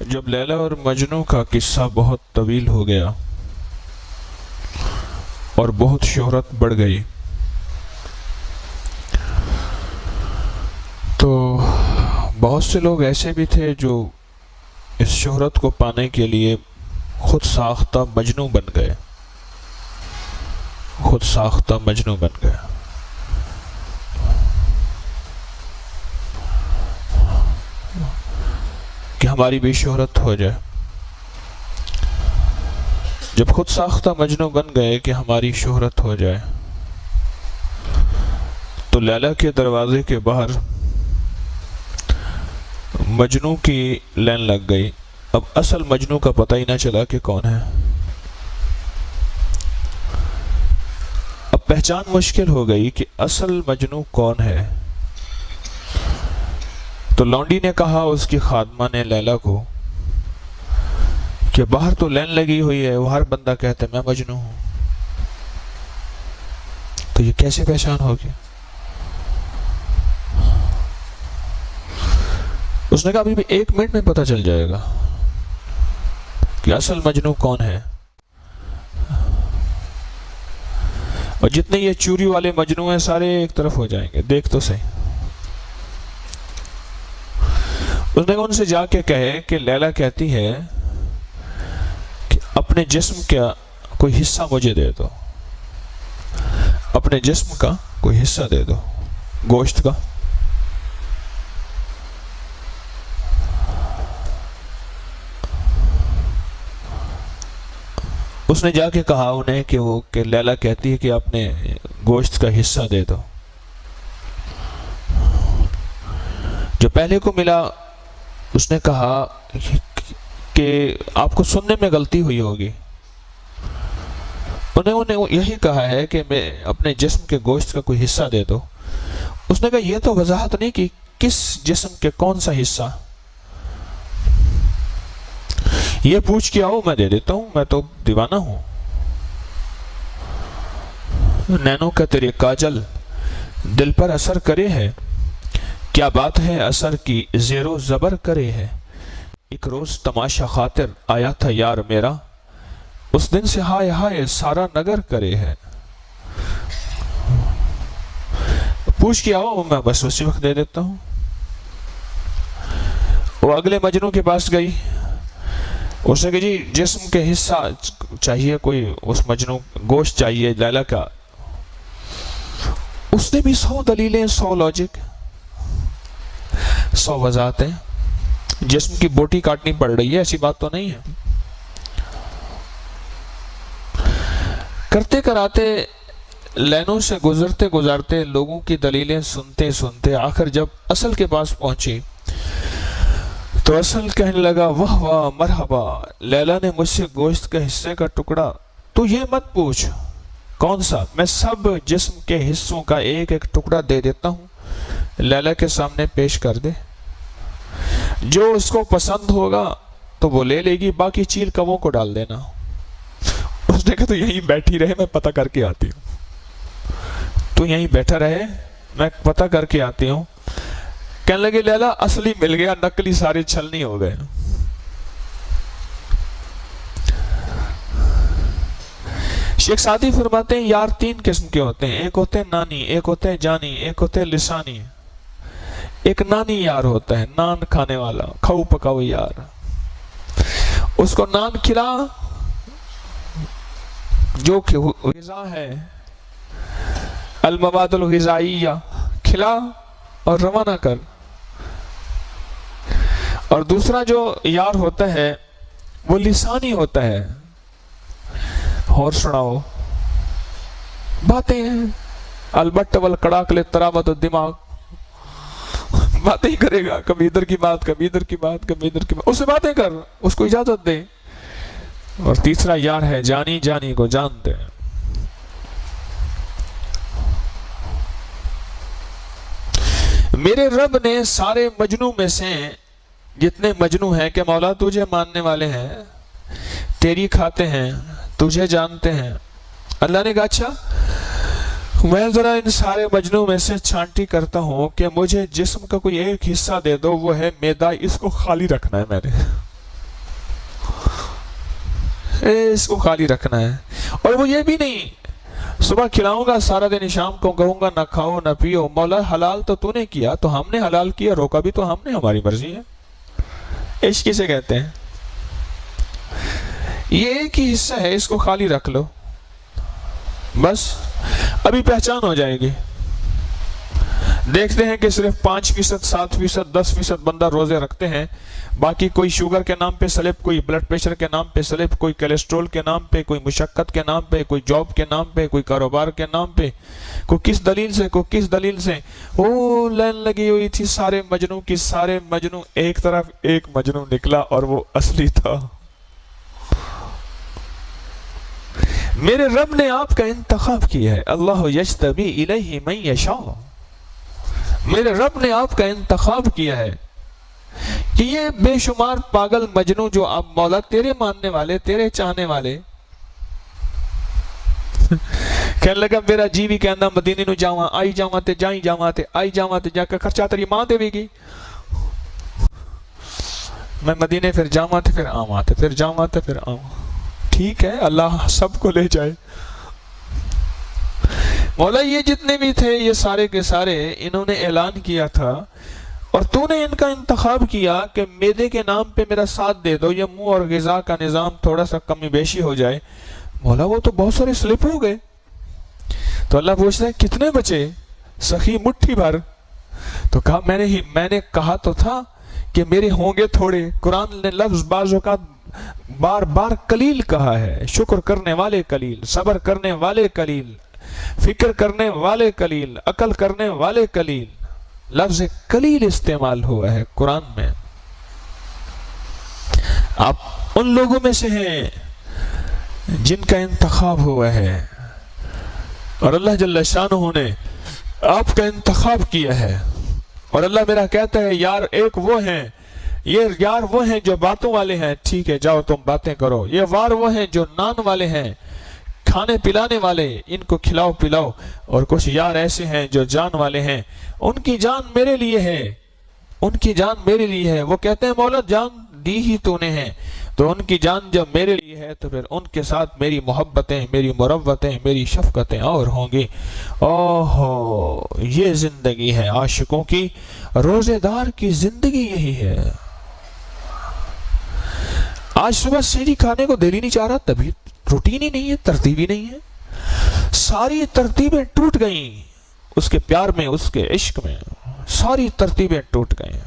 جب لیلا اور مجنو کا قصہ بہت طویل ہو گیا اور بہت شہرت بڑھ گئی تو بہت سے لوگ ایسے بھی تھے جو اس شہرت کو پانے کے لیے خود ساختہ مجنو بن گئے، خود ساختہ مجنو بن گئے۔ کہ ہماری بھی شہرت ہو جائے۔ جب خود ساختہ مجنو بن گئے کہ ہماری شہرت ہو جائے تو لیلا کے دروازے کے باہر مجنو کی لائن لگ گئی۔ اب اصل مجنو کا پتہ ہی نہ چلا کہ کون ہے۔ اب پہچان مشکل ہو گئی کہ اصل مجنو کون ہے۔ تو لونڈی نے کہا اس کی خادمہ نے لیلا کو کہ باہر تو لائن لگی ہوئی ہے، وہ ہر بندہ کہتا ہے میں مجنو ہوں، تو یہ کیسے پہچان ہوگی؟ اس نے کہا ابھی بھی 1 منٹ میں پتہ چل جائے گا کہ اصل مجنو کون ہے، اور جتنے یہ چوری والے مجنو ہیں سارے ایک طرف ہو جائیں گے، دیکھ تو صحیح۔ اس نے ان سے جا کے کہے کہ لیلا کہتی ہے کہ اپنے جسم کا کوئی حصہ مجھے دے دو، اپنے جسم کا کوئی حصہ دے دو، گوشت کا۔ اس نے جا کے کہا انہیں کہ لیلا کہتی ہے کہ اپنے گوشت کا حصہ دے دو۔ جو پہلے کو ملا اس نے کہا کہ آپ کو سننے میں غلطی ہوئی ہوگی، انہیں یہی کہا ہے کہ میں اپنے جسم کے گوشت کا کوئی حصہ دے دو۔ اس نے کہا یہ تو وضاحت نہیں کہ کس جسم کے کون سا حصہ، یہ پوچھ کے آؤ میں دے دیتا ہوں، میں تو دیوانہ ہوں۔ نینوں کا تیرے کاجل دل پر اثر کرے ہے، کیا بات ہے اثر کی زیر و زبر کرے ہے، ایک روز تماشا خاطر آیا تھا یار میرا، اس دن سے ہائے ہائے سارا نگر کرے ہے۔ پوچھ کے آؤ میں بس اسی وقت دے دیتا ہوں۔ وہ اگلے مجنو کے پاس گئی، اس نے کہا جی جسم کے حصہ چاہیے، کوئی اس مجنو گوشت چاہیے لیلا کا۔ اس نے بھی 100 دلیلیں، 100 لاجک، 100 وضاحتیں، جسم کی بوٹی کاٹنی پڑ رہی ہے ایسی بات تو نہیں ہے۔ کرتے کراتے لائنوں سے گزرتے گزرتے لوگوں کی دلیلیں سنتے سنتے آخر جب اصل کے پاس پہنچی تو اصل کہنے لگا واہ واہ مرحبا، لیلا نے مجھ سے گوشت کے حصے کا ٹکڑا، تو یہ مت پوچھ کون سا، میں سب جسم کے حصوں کا ایک ایک ٹکڑا دے دیتا ہوں، لیلا کے سامنے پیش کر دے، جو اس کو پسند ہوگا تو وہ لے لے گی، باقی چیل کووں کو ڈال دینا۔ اس نے کہا تو یہیں بیٹھی رہے میں پتہ کر کے آتی ہوں، تو یہیں بیٹھا رہے میں پتہ کر کے آتی ہوں۔ کہنے لگے لیلا اصلی مل گیا، نقلی سارے چھلنی ہو گئے۔ شیخ سعدی فرماتے ہیں یار 3 قسم کے ہوتے ہیں، ایک ہوتے ہیں نانی، ایک ہوتے ہیں جانی، ایک ہوتے ہیں لسانی۔ ایک نانی یار ہوتا ہے، نان کھانے والا، کھاؤ پکاؤ یار، اس کو نان کھلا جو غذا ہے، المواد الغذائیہ کھلا اور روانہ کر۔ اور دوسرا جو یار ہوتا ہے وہ لسانی ہوتا ہے، اور سناؤ باتیں ہیں، البت والکڑاک للترابط الدماغ، باتیں ہی کرے گا، کبھی ادھر کی بات کبھی ادھر کی بات کبھی ادھر کی بات، اس سے باتیں کر، اس کو اجازت دے۔ اور تیسرا یار ہے جانی، جانی کو جانتے ہیں۔ میرے رب نے سارے مجنو میں سے جتنے مجنو ہیں کہ مولا تجھے ماننے والے ہیں، تیری کھاتے ہیں، تجھے جانتے ہیں، اللہ نے کہا اچھا میں ذرا ان سارے مجنو میں سے چھانٹی کرتا ہوں کہ مجھے جسم کا کوئی ایک حصہ دے دو، وہ ہے معدہ، اس کو خالی رکھنا ہے میں نے۔ اس کو خالی رکھنا ہے۔ اور وہ یہ بھی نہیں صبح کھلاؤں گا سارا دن، شام کو کہوں گا نہ کھاؤ نہ پیو، مولا حلال تو نے کیا، تو ہم نے حلال کیا، روکا بھی تو ہم نے، ہماری مرضی ہے۔ عشق کسے کہتے ہیں؟ یہ ایک ہی حصہ ہے، اس کو خالی رکھ لو بس، ابھی پہچان ہو جائے گی۔ دیکھتے ہیں کہ صرف 5%، 7%، 10% بندہ روزے رکھتے ہیں، باقی کوئی شوگر کے نام پہ سلپ، کوئی بلڈ پریشر کے نام پہ سلپ، کوئی کولیسٹرول کے نام پہ، کوئی مشقت کے نام پہ، کوئی جاب کے نام پہ، کوئی کاروبار کے نام پہ، کوئی کس دلیل سے وہ لائن لگی ہوئی تھی سارے مجنوں کی، سارے مجنوں، ایک طرف ایک مجنوں نکلا اور وہ اصلی تھا۔ میرے رب نے آپ کا انتخاب کیا ہے، اللہ یجتبی الیہ من یشاء، میرے رب نے آپ کا انتخاب کیا ہے کہ یہ بے شمار پاگل مجنوں جو اب مولا تیرے ماننے والے، تیرے چاہنے والے، کہنے لگا میرا جی بھی کہنا مدینے نو جاواں، آئی جاواں تے جائیں جاواں تے آئی جاواں تے جا کے خرچہ تیری ماں دے گی، میں مدینے پھر جاواں تے پھر آواں تے پھر جاواں تے پھر آواں۔ ٹھیک ہے، اللہ سب کو لے جائے۔ مولا یہ جتنے بھی تھے یہ سارے کے سارے انہوں نے اعلان کیا تھا اور تو نے ان کا انتخاب کیا کہ میدے کے نام پہ میرا ساتھ دے دو، یہ منہ اور غذا کا نظام تھوڑا سا کمی بیشی ہو جائے۔ مولا وہ تو بہت سارے سلپ ہو گئے، تو اللہ پوچھتا ہے کتنے بچے؟ سخی مٹھی بھر۔ تو کہا میں نے کہا تو تھا کہ میرے ہوں گے تھوڑے۔ قرآن نے لفظ بعض اوقات بار بار قلیل کہا ہے، شکر کرنے والے قلیل، صبر کرنے والے قلیل، فکر کرنے والے قلیل، عقل کرنے والے قلیل، لفظ قلیل استعمال ہوا ہے قرآن میں۔ آپ ان لوگوں میں سے ہیں جن کا انتخاب ہوا ہے اور اللہ جل شانہ نے آپ کا انتخاب کیا ہے۔ اور اللہ میرا کہتا ہے یار ایک وہ ہیں، یہ یار وہ ہیں جو باتوں والے ہیں، ٹھیک ہے جاؤ تم باتیں کرو، یہ وار وہ ہیں جو نان والے ہیں، کھانے پلانے والے، ان کو کھلاؤ پلاؤ، اور کچھ یار ایسے ہیں جو جان والے ہیں، ان کی جان میرے لیے ہے، ان کی جان میرے لیے ہے۔ وہ کہتے ہیں مولا جان دی ہی تو نے ہے، تو ان کی جان جب میرے لیے ہے تو پھر ان کے ساتھ میری محبتیں، میری مروتیں، میری شفقتیں اور ہوں گی۔ اوہو یہ زندگی ہے عاشقوں کی، روزے دار کی زندگی یہی ہے۔ آج صبح سحری کھانے کو دل ہی نہیں چاہ رہا، تبھی روٹین ہی نہیں ہے، ترتیب ہی نہیں ہے، ساری ترتیبیں ٹوٹ گئیں اس کے پیار میں، اس کے عشق میں، ساری ترتیبیں ٹوٹ گئیں۔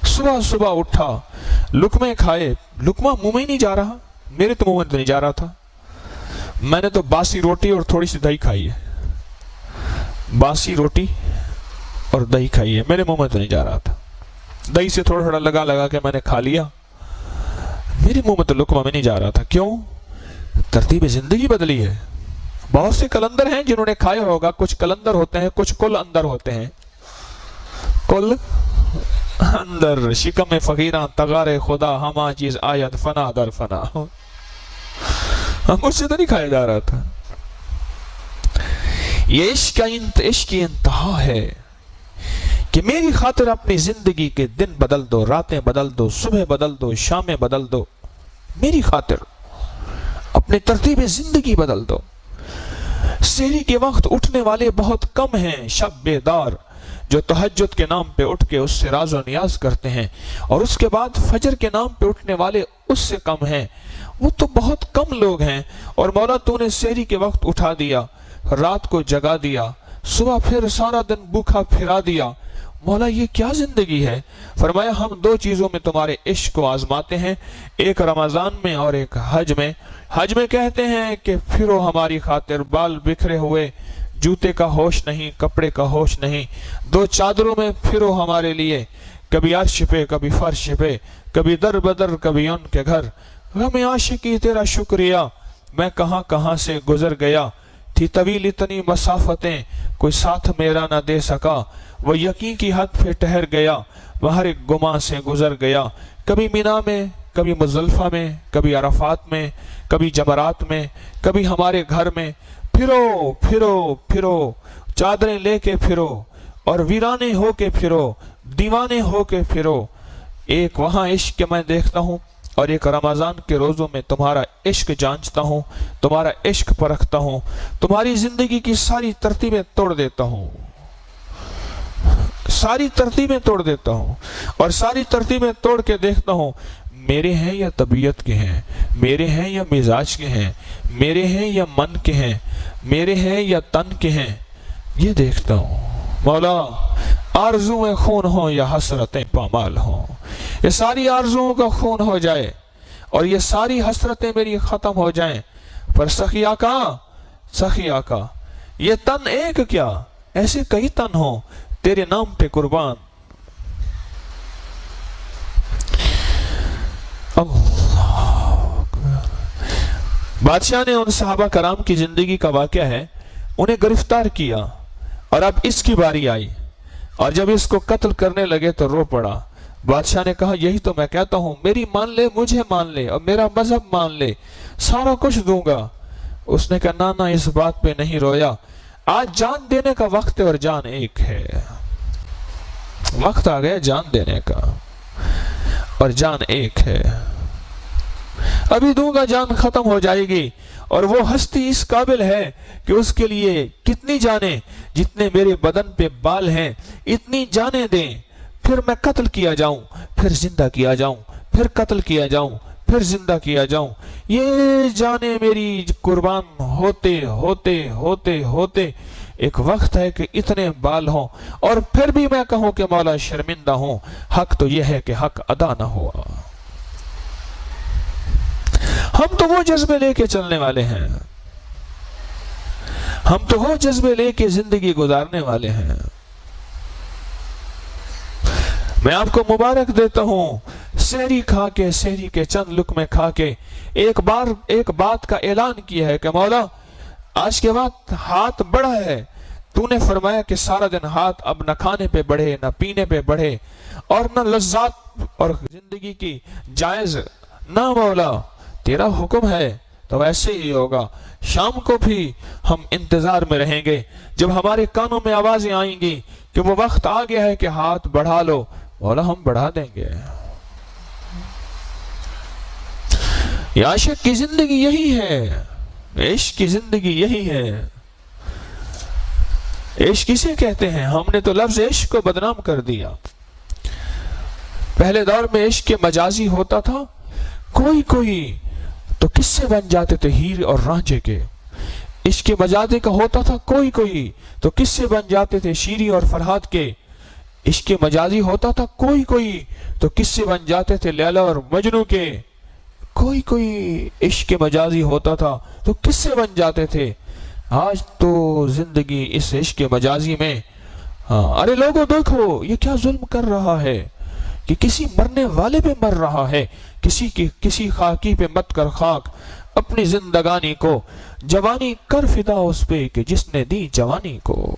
صبح صبح اٹھا، لقمے کھائے، لقمہ منہ میں ہی نہیں جا رہا، میرے تو منہ میں تو نہیں جا رہا تھا، میں نے تو باسی روٹی اور تھوڑی سی دہی کھائی ہے، باسی روٹی اور دہی کھائی ہے، میرے منہ میں تو نہیں جا رہا تھا، دہی سے تھوڑا تھوڑا لگا کے میں نے کھا لیا، میرے منہ میں تو لقمہ میں نہیں جا رہا تھا۔ کیوں؟ ترتیب زندگی بدلی ہے۔ بہت سے کلندر ہیں جنہوں نے کھایا ہوگا، کچھ کلندر ہوتے ہیں، کچھ کل اندر ہوتے ہیں، کل اندر شکم فقیراں تغار خدا، ہما چیز آیت فنا در فنا، مجھ سے تو نہیں کھایا جا رہا تھا۔ یہ عشق کی انتہا ہے کہ میری خاطر اپنی زندگی کے دن بدل دو، راتیں بدل دو، صبح بدل دو، شامیں بدل دو، میری خاطر اپنی ترتیب زندگی بدل دو۔ سحری کے وقت اٹھنے والے بہت کم ہیں، شب بیدار جو تہجد کے نام پہ اٹھ کے اس سے راز و نیاز کرتے ہیں، اور اس کے بعد فجر کے نام پہ اٹھنے والے اس سے کم ہیں، وہ تو بہت کم لوگ ہیں۔ اور مولا تو نے سحری کے وقت اٹھا دیا، رات کو جگا دیا، صبح پھر سارا دن بھوکا پھرا دیا، مولا یہ کیا زندگی ہے؟ فرمایا ہم دو چیزوں میں تمہارے عشق کو آزماتے ہیں، ایک رمضان میں اور ایک حج میں۔ حج میں کہتے ہیں کہ پھرو ہماری خاطر، بال بکھرے ہوئے، جوتے کا ہوش نہیں، کپڑے کا ہوش نہیں، دو چادروں میں پھرو ہمارے لیے، کبھی عرش پہ کبھی فرش پہ، کبھی در بدر کبھی ان کے گھر، غم عاشقی تیرا شکریہ، میں کہاں کہاں سے گزر گیا، تھی طویل اتنی مسافتیں کوئی ساتھ میرا نہ دے سکا، وہ یقین کی حد پہ ٹھہر گیا، وہ ہر ایک گماں سے گزر گیا، کبھی مینا میں کبھی مزدلفہ میں، کبھی عرفات میں، کبھی جمرات میں، کبھی ہمارے گھر میں، پھرو پھرو پھرو، چادریں لے کے پھرو اور ویرانے ہو کے پھرو، دیوانے ہو کے پھرو۔ ایک وہاں عشق کے میں دیکھتا ہوں اور ایک رمضان کے روزوں میں تمہارا عشق جانچتا ہوں، تمہارا عشق پرکھتا ہوں، تمہاری زندگی کی ساری ترتیبیں توڑ دیتا ہوں، ساری ترتیبیں توڑ دیتا ہوں، اور ساری ترتیبیں توڑ کے دیکھتا ہوں میرے ہیں یا طبیعت کے ہیں، میرے ہیں یا مزاج کے ہیں، میرے ہیں یا من کے ہیں، میرے ہیں یا تن کے ہیں، یہ دیکھتا ہوں۔ مولا آرزویں خون ہوں یا حسرتیں پامال ہوں، یہ ساری آرزوؤں کا خون ہو جائے اور یہ ساری حسرتیں میری ختم ہو جائیں، پر سخی آقا یہ تن ایک کیا، ایسے کئی تن ہوں تیرے نام پہ قربان۔ بادشاہ نے ان صحابہ کرام کی زندگی کا واقعہ ہے، انہیں گرفتار کیا، اور اب اس کی باری آئی، اور جب اس کو قتل کرنے لگے تو رو پڑا۔ بادشاہ نے کہا یہی تو میں کہتا ہوں، میری مان لے، مجھے مان لے اور میرا مذہب مان لے، سارا کچھ دوں گا۔ اس نے کہا نہ اس بات پہ نہیں رویا، آج جان دینے کا وقت ہے اور جان ایک ہے، وقت آ گیا جان دینے کا اور جان ایک ہے، ابھی دوں گا جان ختم ہو جائے گی، اور وہ ہستی اس قابل ہے کہ اس کے لیے کتنی جانیں، جتنے میرے بدن پہ بال ہیں اتنی جانیں دیں، پھر میں قتل کیا جاؤں، پھر زندہ کیا جاؤں، پھر قتل کیا جاؤں، پھر زندہ کیا جاؤں، یہ جانیں میری قربان ہوتے ہوتے ہوتے ہوتے ایک وقت ہے کہ اتنے بال ہوں، اور پھر بھی میں کہوں کہ مولا شرمندہ ہوں، حق تو یہ ہے کہ حق ادا نہ ہوا۔ ہم تو وہ جذبے لے کے چلنے والے ہیں، ہم تو وہ جذبے لے کے زندگی گزارنے والے ہیں۔ میں آپ کو مبارک دیتا ہوں، سحری کھا کے، سحری کے چند لقمے کھا کے ایک بات کا اعلان کیا ہے کہ مولا آج کے بعد ہاتھ بڑھا ہے، تو نے فرمایا کہ سارا دن ہاتھ اب نہ کھانے پہ بڑھے، نہ پینے پہ بڑھے، اور نہ لذات اور زندگی کی جائز، نہ مولا تیرا حکم ہے تو ایسے ہی ہوگا۔ شام کو بھی ہم انتظار میں رہیں گے، جب ہمارے کانوں میں آوازیں آئیں گی کہ وہ وقت آ گیا ہے کہ ہاتھ بڑھا لو، مولا ہم بڑھا دیں گے۔ یہ عاشق کی زندگی یہی ہے، عشق کی زندگی یہی ہے۔ عشق کسے کہتے ہیں؟ ہم نے تو لفظ عشق کو بدنام کر دیا۔ پہلے دور میں عشق کے مجازی ہوتا تھا، کوئی تو قصے بن جاتے تھے ہیر اور رانجھے کے، عشق کے مجازی کا ہوتا تھا کوئی تو قصے بن جاتے تھے شیری اور فرحاد کے، عشق کے مجازی ہوتا تھا کوئی تو قصے بن جاتے تھے لیلا اور مجنو کے، کوئی عشق کے مجازی ہوتا تھا تو قصے بن جاتے تھے۔ آج تو زندگی اس عشق کے مجازی میں، ارے لوگوں دیکھو یہ کیا ظلم کر رہا ہے کہ کسی مرنے والے پہ مر رہا ہے، کسی خاکی پہ مت کر خاک، اپنی زندگانی کو جوانی کر فدا اس پہ کہ جس نے دی جوانی کو۔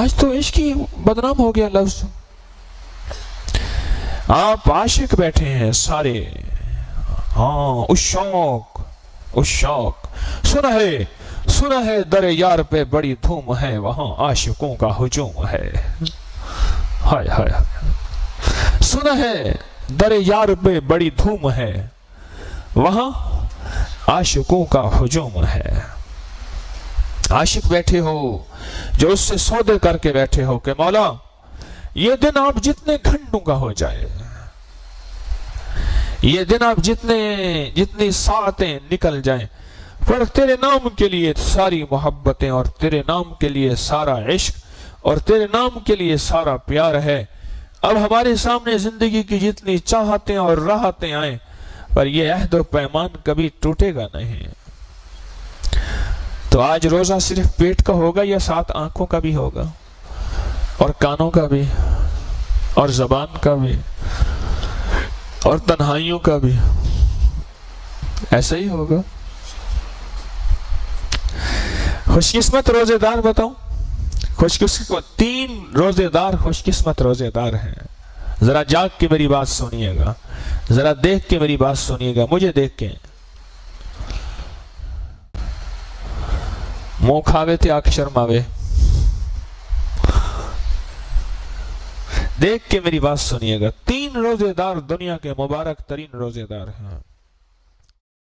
آج تو عشق ہی بدنام ہو گیا لفظ۔ آپ عاشق بیٹھے ہیں سارے، اس شوق سنا ہے در یار پہ بڑی دھوم ہے، وہاں عاشقوں کا ہجوم ہے، ہائے ہائے سنا ہے در یار پہ بڑی دھوم ہے، وہاں عاشقوں کا ہجوم ہے۔ عاشق بیٹھے ہو جو اس سے سودے کر کے بیٹھے ہو کہ مولا یہ دن آپ جتنے گھنٹوں کا ہو جائے، یہ دن آپ جتنی ساعتیں نکل جائیں، پر تیرے نام کے لیے ساری محبتیں اور تیرے نام کے لیے سارا عشق اور تیرے نام کے لیے سارا پیار ہے۔ اب ہمارے سامنے زندگی کی جتنی چاہتیں اور راحتیں آئیں، پر یہ عہد و پیمان کبھی ٹوٹے گا نہیں۔ تو آج روزہ صرف پیٹ کا ہوگا یا ساتھ آنکھوں کا بھی ہوگا، اور کانوں کا بھی، اور زبان کا بھی، اور تنہائیوں کا بھی؟ ایسا ہی ہوگا۔ خوش قسمت روزے دار بتاؤں، تین روزے دار خوش قسمت روزے دار ہیں۔ ذرا جاگ کے میری بات سنیے گا، ذرا دیکھ کے میری بات سنیے گا، مجھے دیکھ کے منہ کھاوے تھے آنکھ شرماوے، دیکھ کے میری بات سنیے گا۔ تین 3 روزے دار دنیا کے مبارک ترین روزے دار ہیں۔